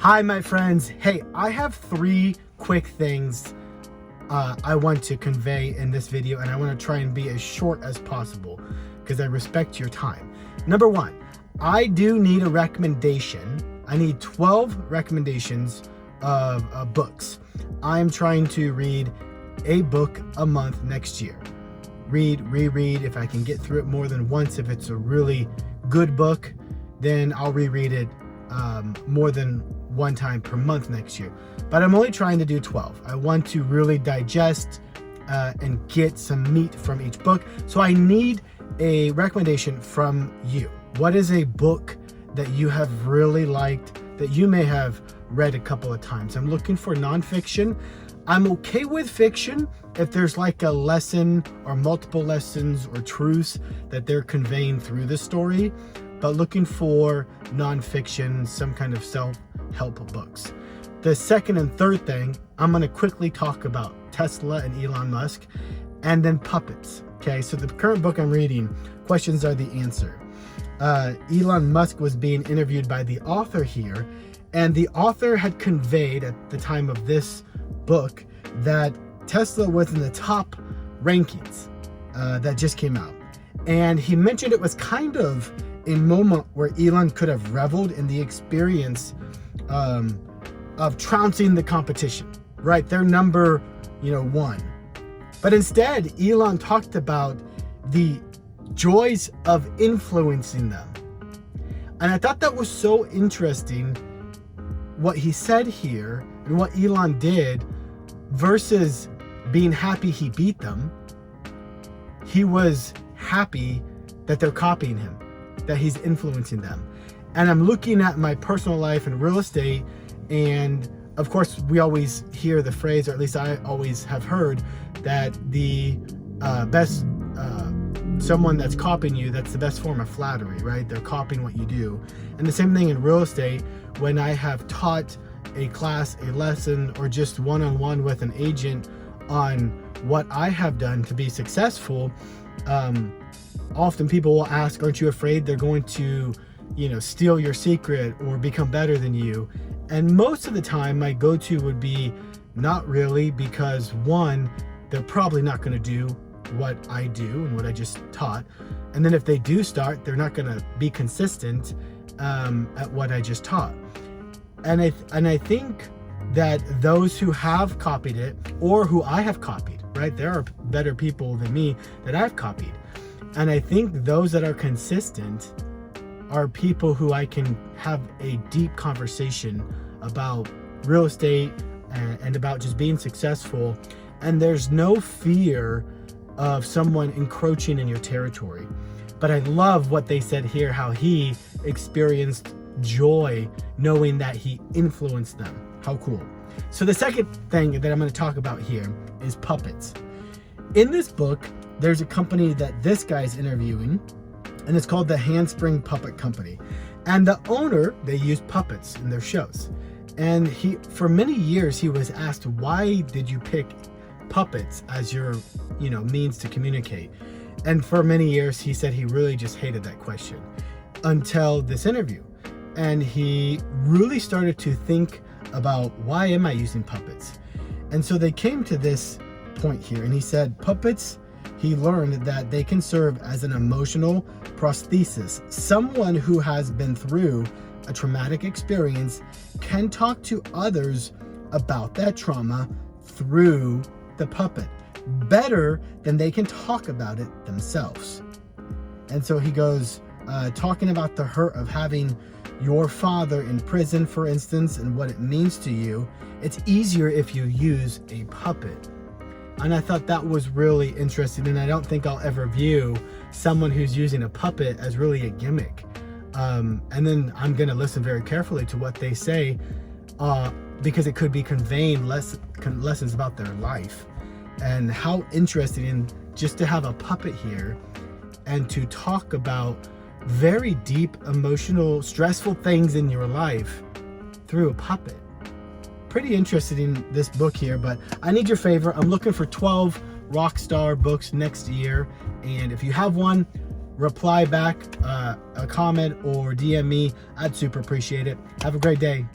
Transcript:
Hi, my friends. Hey, I have 3 quick things I want to convey in this video, and I want to try and be as short as possible because I respect your time. Number 1, I do need a recommendation. I need 12 recommendations of books. I'm trying to read a book a month next year. Read, reread. If I can get through it more than once, if it's a really good book, then I'll reread it more than one time per month next year. But I'm only trying to do 12. I want to really digest and get some meat from each book. So I need a recommendation from you. What is a book that you have really liked that you may have read a couple of times? I'm looking for nonfiction. I'm okay with fiction if there's like a lesson or multiple lessons or truths that they're conveying through the story, but looking for nonfiction, some kind of self-help books. The second and third thing, I'm going to quickly talk about Tesla and Elon Musk, and then puppets. Okay, so the current book I'm reading, Questions Are the Answer. Elon Musk was being interviewed by the author here, and the author had conveyed at the time of this book that Tesla was in the top rankings that just came out. And he mentioned it was kind of a moment where Elon could have reveled in the experience of trouncing the competition, right? They're number, 1. But instead, Elon talked about the joys of influencing them. And I thought that was so interesting what he said here and what Elon did versus being happy he beat them. He was happy that they're copying him, that he's influencing them. And I'm looking at my personal life and real estate, and of course we always hear the phrase, or at least I always have heard, that the best someone that's copying you, that's the best form of flattery, right? They're copying what you do. And the same thing in real estate, when I have taught a class, a lesson, or just one-on-one with an agent on what I have done to be successful, often people will ask, aren't you afraid they're going to, steal your secret or become better than you? And most of the time my go-to would be not really, because 1, they're probably not going to do what I do and what I just taught. And then if they do start, they're not going to be consistent at what I just taught. And I think that those who have copied it, or who I have copied, right? There are better people than me that I've copied. And I think those that are consistent are people who I can have a deep conversation about real estate and about just being successful. And there's no fear of someone encroaching in your territory. But I love what they said here, how he experienced joy knowing that he influenced them. How cool. So the second thing that I'm going to talk about here is puppets. In this book, there's a company that this guy's interviewing, and it's called the Handspring Puppet Company. And the owner, they use puppets in their shows. And for many years, he was asked, why did you pick puppets as your, means to communicate? And for many years, he said he really just hated that question until this interview. And he really started to think about, why am I using puppets? And so they came to this point here, and he said puppets, he learned that they can serve as an emotional prosthesis. Someone who has been through a traumatic experience can talk to others about that trauma through the puppet better than they can talk about it themselves. And so he goes talking about the hurt of having your father in prison, for instance, and what it means to you. It's easier if you use a puppet. And I thought that was really interesting, and I don't think I'll ever view someone who's using a puppet as really a gimmick. And then I'm going to listen very carefully to what they say, because it could be conveying lessons about their life. And how interesting just to have a puppet here and to talk about very deep, emotional, stressful things in your life through a puppet. Pretty interested in this book here, but I need your favor. I'm looking for 12 ROCKSTAR books next year. And if you have one, reply back a comment or DM me. I'd super appreciate it. Have a great day.